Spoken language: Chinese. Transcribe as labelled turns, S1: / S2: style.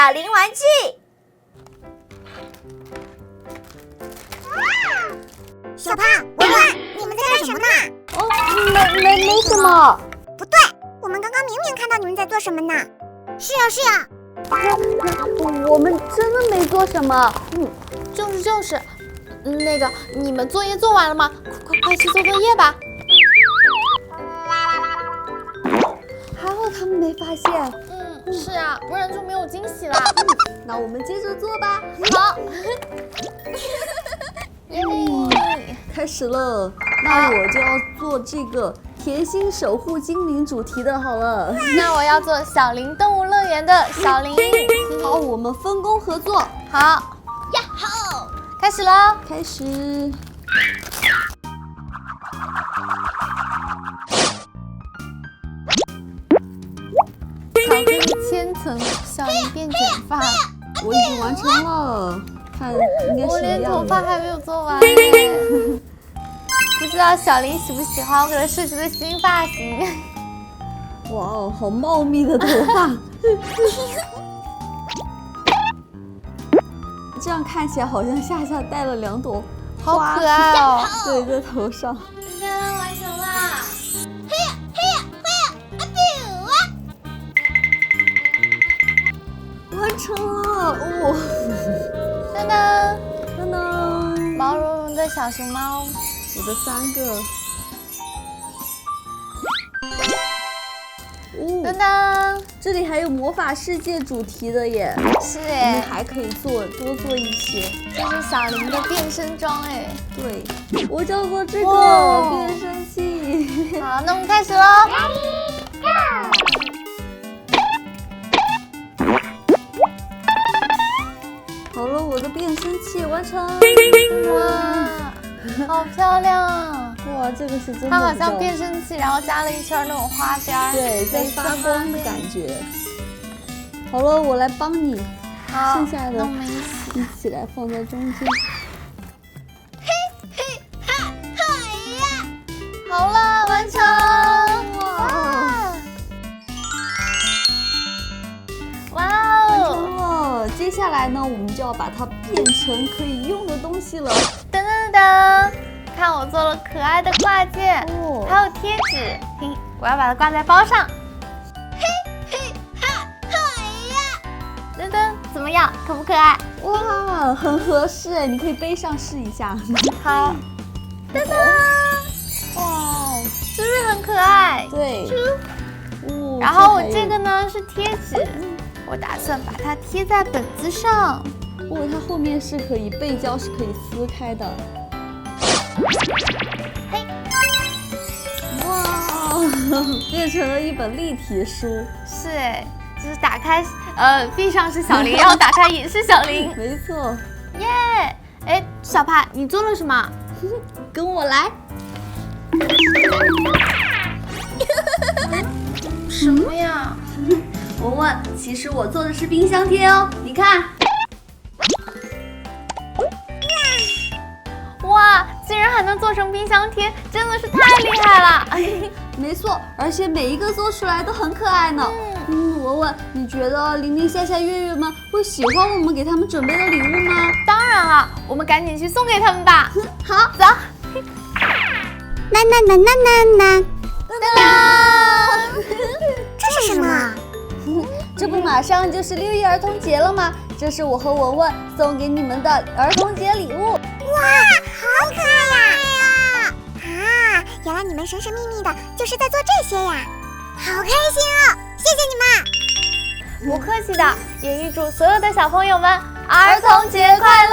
S1: 小林玩具。
S2: 小胖、文文，你们在干什么呢？
S3: 没什么。
S2: 不对，我们刚刚明明看到你们在做什么呢？是呀，
S3: 我们真的没做什么。
S4: 就是，那个，你们作业做完了吗？快去做作业吧。
S3: 还好他们没发现。
S4: 是啊，不然就没有惊喜了。
S3: 那我们接着做吧。
S4: 好。
S3: 开始了，那我就要做这个甜心守护精灵主题的好了。
S4: 那我要做小林动物乐园的小林。
S3: 好，我们分工合作。
S4: 好呀，好，开始喽！
S3: 开始。
S4: 巧克力千层，小林变卷发。
S3: 我已经完成了，看应该是一样的。
S4: 我连头发还没有做完。不知道小林喜不喜欢我给他设计的新发型？
S3: 哇哦，好茂密的头发！这样看起来好像夏夏戴了2朵
S4: 好可爱哦！
S3: 对，在头上。
S4: 完成啦！
S3: 完成了哦！
S4: 噔噔
S3: 噔噔，
S4: 毛茸茸的小熊猫。
S3: 我的3个。
S4: 噔噔，
S3: 这里还有魔法世界主题的耶！
S4: 是
S3: 我们
S4: 哎，
S3: 还可以多做一些。
S4: 这是小林的变身装哎。
S3: 对，我叫做这
S4: 哇
S3: 个变声器。
S4: 好，那我们开始喽。
S3: 好了，我的变声器完成。
S4: 哇，好漂亮啊！
S3: 哇，这个是真的。
S4: 它好像变声器，然后加了一圈那种花边儿，
S3: 对，在发光的感觉。好了，我来帮你，
S4: 好，
S3: 剩下的
S4: 那我们
S3: 一起来放在中间。
S4: 好了，完成！哇哦！
S3: 完成了，接下来呢，我们就要把它变成可以用的东西了。
S4: 噔噔噔，看我做了可爱的挂件，
S3: 哦
S4: 还有贴纸，嘿，我要把它挂在包上。噔噔，怎么样，可不可爱？
S3: 哇，很合适哎，你可以背上试一下。
S4: 好，噔噔，哇，是不是很可爱？
S3: 对。哦，
S4: 然后我这个呢是贴纸，我打算把它贴在本子上。
S3: 哦，它后面是可以背胶是可以撕开的。
S4: 嘿，
S3: 哇，变成了一本立体书。
S4: 是哎，就是打开，闭上是小林，然后打开也是小林。
S3: 没错。
S4: 耶！哎，小帕，你做了什么？
S3: 跟我来。
S4: 什么呀？
S3: 文文，其实我做的是冰箱贴哦，你看。
S4: 哇，竟然还能做成冰箱贴，真的是太厉害了！
S3: 没错，而且每一个做出来都很可爱呢。文文，你觉得玲玲、夏夏、月月们会喜欢我们给他们准备的礼物吗？
S4: 当然了，我们赶紧去送给他们吧。
S3: 好，
S4: 走。
S2: 呐，
S4: 噔噔，
S2: 这是什么？
S3: 这不马上就是6一儿童节了吗？这是我和文文送给你们的儿童节礼物。
S2: 哇，好可爱呀！啊，原来你们神神秘秘的就是在做这些呀，好开心哦！谢谢你们。
S4: 不客气的，也预祝所有的小朋友们儿童节快乐！